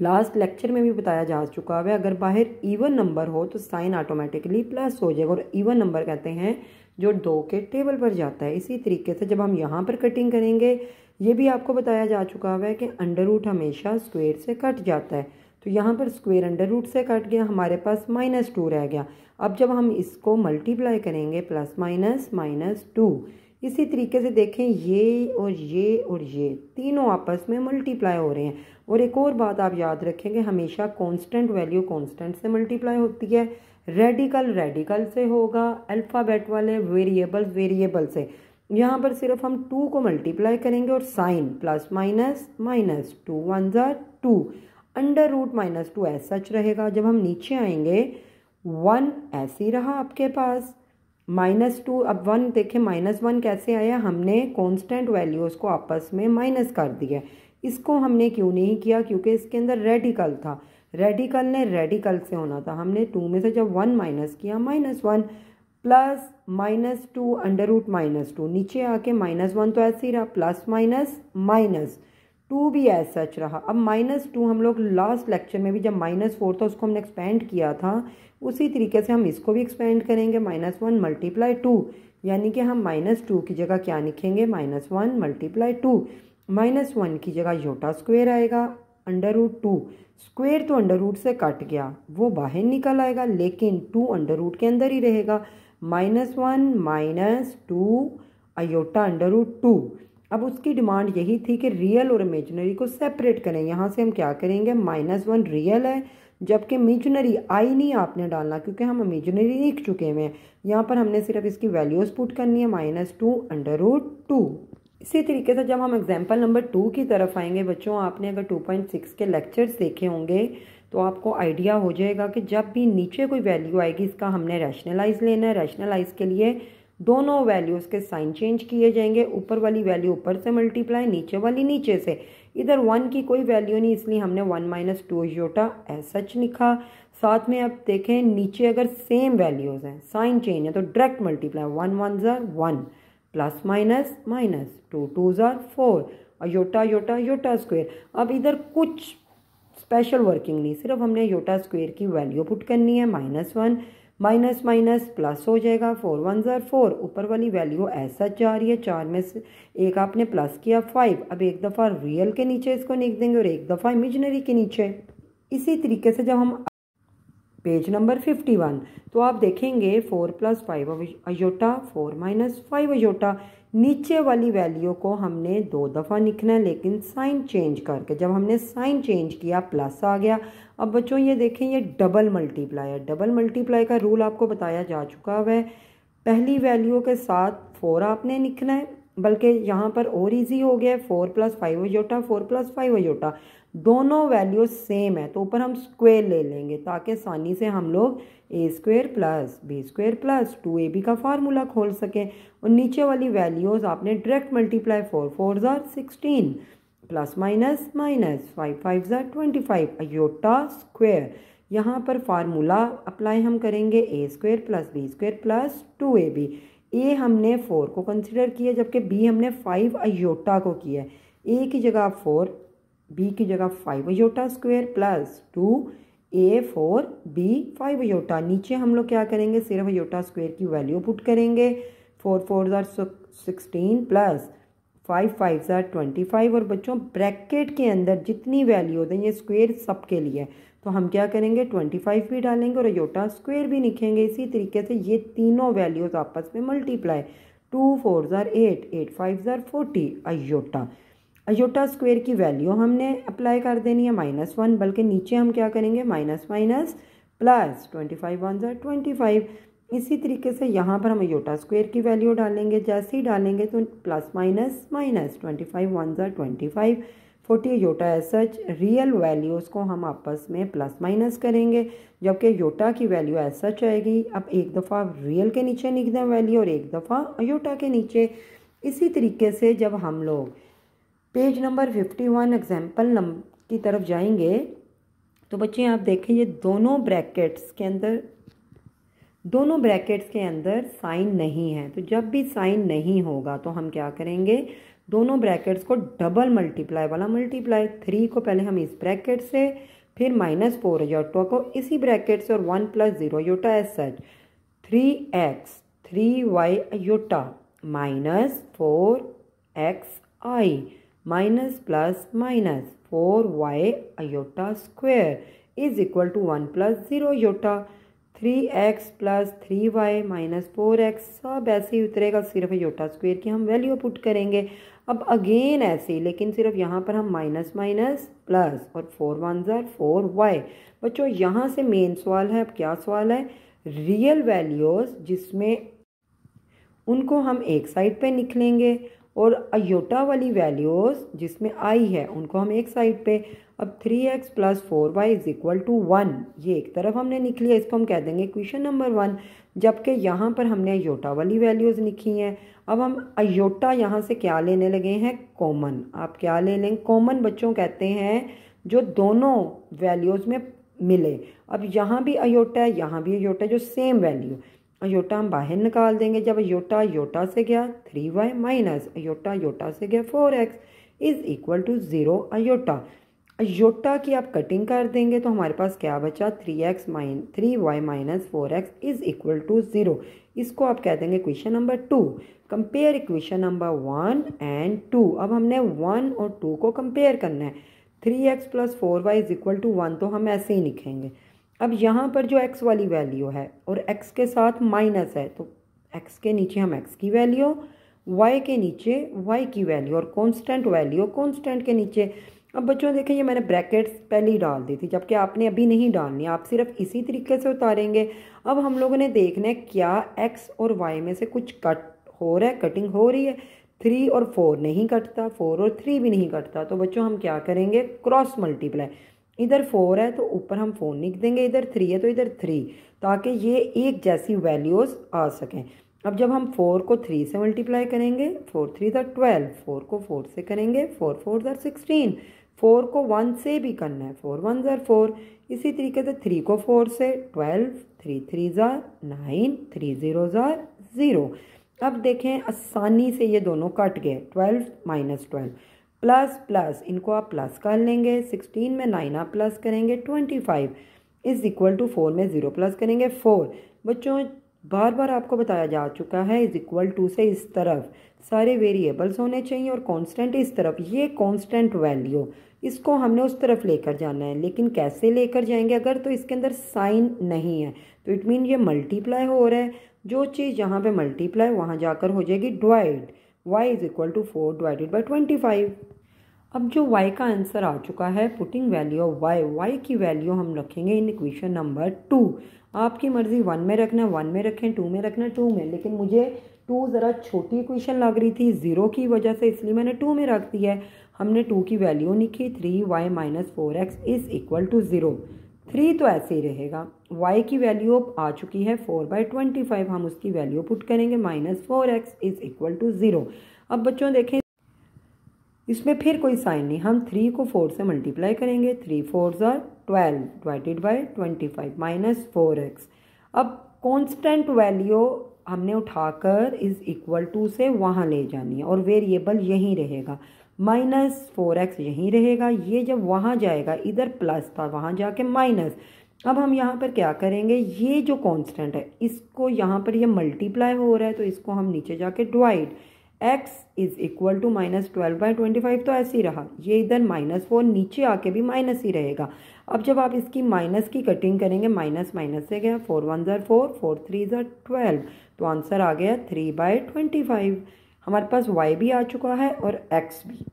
Last lecture में भी बताया जा चुका है, अगर बाहर इवन नंबर हो तो साइन ऑटोमेटिकली प्लस हो जाएगा, और इवन नंबर कहते हैं जो 2 के टेबल पर जाता है। इसी तरीके से जब हम यहाँ पर कटिंग करेंगे, ये भी आपको बताया जा चुका है कि अंडर रूट हमेशा स्क्वायर से कट जाता है। तो यहाँ पर स्क्वायर अंडर रूट से कट गया, हमारे पास -2 रह गया। अब जब हम इसको मल्टीप्लाई करेंगे प्लस माइनस -2, इसी तरीके से देखें ये और ये और ये तीनों आपस में मल्टीप्लाई हो रहे हैं। और एक और बात आप याद रखेंगे, हमेशा कांस्टेंट वैल्यू कांस्टेंट से मल्टीप्लाई होती है, रेडिकल रेडिकल से होगा, अल्फ़ाबेट वाले वेरिएबल वेरिएबल से। यहाँ पर सिर्फ हम 2 को मल्टीप्लाई करेंगे और साइन प्लस माइनस -2 1 ज़ा 2, अंडर रूट -2 ऐसा सच रहेगा। जब हम नीचे आएंगे 1 ऐसे ही रहा आपके पास, -2 अब 1 देखें -1 कैसे आया, हमने कांस्टेंट वैल्यूज़ को आपस में माइनस कर दिया। इसको हमने क्यों नहीं किया, क्योंकि इसके अंदर रेडिकल था, रेडिकल ने रेडिकल से होना था। हमने 2 में से जब 1 माइनस किया -1 प्लस -2 अंडर रूट -2, नीचे आके -1 तो ऐसे ही रहा, प्लस माइनस -2 भी ऐसा सच रहा। अब -2 हम लोग लास्ट लेक्चर में भी जब -4 था उसको हमने एक्सपेंड किया था, उसी तरीके से हम इसको भी एक्सपेंड करेंगे। -1 मल्टीप्लाई 2, यानी कि हम -2 की जगह क्या लिखेंगे, -1 मल्टीप्लाई 2, -1 की जगह योटा स्क्वायर आएगा, अंडर रूट 2 स्क्वायर तो अंडर रूट से कट गया, वो बाहर निकल आएगा, लेकिन 2 अंडर रूट के अंदर ही रहेगा। -1 -2 अयोटा अंडर रूट 2। अब उसकी डिमांड यही थी कि रियल और इमेजिनरी को सेपरेट करें। यहाँ से हम क्या करेंगे, -1 रियल है, जबकि इमेजिनरी आई नहीं आपने डालना, क्योंकि हम इमेजिनरी लिख चुके हैं। यहाँ पर हमने सिर्फ इसकी वैल्यूज़ पुट करनी है, -2 अंडर रूट 2। इसी तरीके से जब हम एग्जाम्पल नंबर 2 की तरफ आएंगे बच्चों, आपने अगर 2.6 के लेक्चर्स देखे होंगे तो आपको आइडिया हो जाएगा कि जब भी नीचे कोई वैल्यू आएगी इसका हमने रैशनलाइज लेना है। रैशनलाइज के लिए दोनों वैल्यूज़ के साइन चेंज किए जाएंगे, ऊपर वाली वैल्यू ऊपर से मल्टीप्लाई, नीचे वाली नीचे से। इधर 1 की कोई वैल्यू नहीं, इसलिए हमने 1 - 2 योटा ऐसा सच लिखा। साथ में अब देखें नीचे अगर सेम वैल्यूज़ हैं, साइन चेंज है, तो डायरेक्ट मल्टीप्लाई, 1 1 ज़ा 1 प्लस माइनस -2 2 ज़ा 4 और योटा योटा योटा स्क्वायर। अब इधर कुछ स्पेशल वर्किंग नहीं, सिर्फ हमने योटा स्क्वायर की वैल्यू पुट करनी है, -1 माइनस माइनस प्लस हो जाएगा, 4 1 ज़ा 4, ऊपर वाली वैल्यू ऐसा जा रही है, 4 में से एक आपने प्लस किया 5। अब एक दफ़ा रियल के नीचे इसको लिख देंगे और एक दफ़ा इमेजिनरी के नीचे। इसी तरीके से जब हम पेज नंबर 51, तो आप देखेंगे 4 + 5 अयोटा 4 - 5 अयोटा। नीचे वाली वैल्यू को हमने 2 दफ़ा लिखना है, लेकिन साइन चेंज करके। जब हमने साइन चेंज किया प्लस आ गया। अब बच्चों ये देखें, ये डबल मल्टीप्लाई है। डबल मल्टीप्लाई का रूल आपको बताया जा चुका है। पहली वैल्यू के साथ 4 आपने लिखना है, बल्कि यहाँ पर और इजी हो गया, 4 + 5 अयोटा 4 + 5 अयोटा। दोनों वैल्यू सेम है तो ऊपर हम स्क्वायर ले लेंगे, ताकि आसानी से हम लोग a² + b² + 2ab का फार्मूला खोल सकें। और नीचे वाली वैल्यूज़ आपने डायरेक्ट मल्टीप्लाई, 4 4 ज़ा 16 प्लस माइनस माइनस 5 5 ज़ा 25 अयोटा स्क्वायर। यहाँ पर फार्मूला अप्लाई हम करेंगे, a² + b² + 2ab। a हमने 4 को कंसिडर किया, जबकि b हमने 5 अयोटा को किया है। a की जगह 4, b की जगह 5 iota square plus 2a 4 b 5 iota. नीचे हम लोग क्या करेंगे, सिर्फ अयोटा स्क्वायर की वैल्यू पुट करेंगे, 4 4 ज़ा 16 प्लस 5 5 ज़ा 25। और बच्चों ब्रैकेट के अंदर जितनी वैल्यूज हैं, ये स्क्वायर सबके लिए, तो हम क्या करेंगे 25 भी डालेंगे और अयोटा स्क्वायर भी लिखेंगे। इसी तरीके से ये तीनों वैल्यूज आपस में मल्टीप्लाई, 2 4 ज़ा 8 8 5 ज़ा 40 अयोटा। अयोटा स्क्वायर की वैल्यू हमने अप्लाई कर देनी है -1, बल्कि नीचे हम क्या करेंगे माइनस माइनस प्लस 25 1 ज़ा 25। इसी तरीके से यहाँ पर हम अयोटा स्क्वायर की वैल्यू डालेंगे, जैसे ही डालेंगे तो प्लस माइनस माइनस 25 1 ज़ा 25 40 iota as such. Real values को हम आपस में प्लस माइनस करेंगे, जबकि अयोटा की वैल्यू एज सच आएगी। अब एक दफ़ा रियल के नीचे लिख दें वैल्यू और एक दफ़ा अयोटा के नीचे। इसी तरीके से जब हम लोग पेज नंबर 51 एग्जाम्पल की तरफ जाएंगे, तो बच्चे आप देखें ये दोनों ब्रैकेट्स के अंदर साइन नहीं है। तो जब भी साइन नहीं होगा तो हम क्या करेंगे, दोनों ब्रैकेट्स को डबल मल्टीप्लाई वाला मल्टीप्लाई, 3 को पहले हम इस ब्रैकेट से, फिर -4 अयोटा को इसी ब्रैकेट से, और 1 + 0 iota as such 3x 3y iota -4xi minus plus minus 4y iota square is equal to 1 + 0 iota. 3x + 3y - 4x सब ऐसे ही उतरेगा, सिर्फ अयोटा स्क्वायर की हम वैल्यू पुट करेंगे। अब अगेन ऐसे ही, लेकिन सिर्फ यहाँ पर हम माइनस माइनस प्लस, और 4 × 1 = 4y। बच्चों यहाँ से मेन सवाल है, अब क्या सवाल है, रियल वैल्यूज़ जिसमें उनको हम एक साइड पे निकलेंगे, और अयोटा वाली वैल्यूज़ जिसमें आई है उनको हम एक साइड पे। अब 3x + 4y = 1, ये एक तरफ हमने निक लिया, इसको हम कह देंगे इक्वेशन नंबर 1, जबकि यहाँ पर हमने अयोटा वाली वैल्यूज़ लिखी हैं। अब हम अयोटा यहाँ से क्या लेने लगे हैं, कॉमन। आप क्या ले लें, कॉमन बच्चों कहते हैं जो दोनों वैल्यूज़ में मिले। अब यहाँ भी अयोटा है, यहाँ भी अयोटा, जो सेम वैल्यू, अयोटा हम बाहर निकाल देंगे। जब अयोटा अयोटा से गया 3y माइनस अयोटा अयोटा से गया 4x is equal to 0 iota. Iota की आप कटिंग कर देंगे तो हमारे पास क्या बचा, 3y - 4x is equal to 0। इसको आप कह देंगे equation number 2। Compare equation number 1 and 2। अब हमने 1 और 2 को कंपेयर करना है। 3x + 4y = 1 तो हम ऐसे ही लिखेंगे। अब यहाँ पर जो x वाली वैल्यू है और x के साथ माइनस है, तो x के नीचे हम x की वैल्यू, y के नीचे y की वैल्यू, और कांस्टेंट वैल्यू कांस्टेंट के नीचे। अब बच्चों देखें, ये मैंने ब्रैकेट्स पहले ही डाल दी थी, जबकि आपने अभी नहीं डालनी, आप सिर्फ इसी तरीके से उतारेंगे। अब हम लोगों ने देखना है क्या x और y में से कुछ कट हो रहा है, कटिंग हो रही है। 3 और 4 नहीं कटता, 4 और 3 भी नहीं कटता, तो बच्चों हम क्या करेंगे, क्रॉस मल्टीप्लाई। इधर 4 है तो ऊपर हम 4 लिख देंगे, इधर 3 है तो इधर 3, ताकि ये एक जैसी वैल्यूज़ आ सकें। अब जब हम 4 को 3 से मल्टीप्लाई करेंगे, 4 × 3 = 12, 4 को 4 से करेंगे, 4 × 4 = 16, 4 को 1 से भी करना है, 4 × 1 = 4। इसी तरीके से 3 को 4 से 12, 3 × 3 = 9, 3 × 0 = 0। अब देखें आसानी से ये दोनों कट गए, 12 - 12 प्लस प्लस, इनको आप प्लस कर लेंगे। 16 में 9 आप प्लस करेंगे 25 इज इक्वल टू 4 में 0 प्लस करेंगे 4। बच्चों बार बार आपको बताया जा चुका है, इज इक्वल टू से इस तरफ सारे वेरिएबल्स होने चाहिए और कांस्टेंट इस तरफ। ये कांस्टेंट वैल्यू इसको हमने उस तरफ लेकर जाना है, लेकिन कैसे लेकर जाएंगे, अगर तो इसके अंदर साइन नहीं है तो इट मीन ये मल्टीप्लाई हो रहा है। जो चीज़ यहाँ पे मल्टीप्लाई वहाँ जाकर हो जाएगी डिवाइड। y = 4 / 25। अब जो y का आंसर आ चुका है, पुटिंग वैल्यू ऑफ y की वैल्यू हम रखेंगे इन इक्वेशन नंबर 2। आपकी मर्ज़ी 1 में रखना, 1 में रखें, 2 में रखना, 2 में, लेकिन मुझे 2 ज़रा छोटी इक्वेशन लग रही थी 0 की वजह से, इसलिए मैंने 2 में रख दिया है। हमने 2 की वैल्यू लिखी, 3y - 4x is equal to 0। 3 तो ऐसे ही रहेगा। y की वैल्यू अब आ चुकी है 4/25, हम उसकी वैल्यू पुट करेंगे, -4x इज इक्वल टू 0। अब बच्चों देखें इसमें फिर कोई साइन नहीं, हम 3 को 4 से मल्टीप्लाई करेंगे, 3 × 4 = 12 / 25 -4x। अब कांस्टेंट वैल्यू हमने उठाकर इज इक्वल टू से वहाँ ले जानी है और वेरिएबल यहीं रहेगा, -4x यहीं रहेगा। ये जब वहाँ जाएगा, इधर प्लस था वहाँ जाके माइनस। अब हम यहाँ पर क्या करेंगे, ये जो कांस्टेंट है इसको यहाँ पर ये मल्टीप्लाई हो रहा है तो इसको हम नीचे जाके divide. x is equal to -12/25 तो ऐसे ही रहा, ये इधर -4 नीचे आके भी माइनस ही रहेगा। अब जब आप इसकी माइनस की कटिंग करेंगे, माइनस माइनस से गया, 4 × 1 = 4, 4 × 3 = 12, तो आंसर आ गया 3/25। हमारे पास y भी आ चुका है और x भी।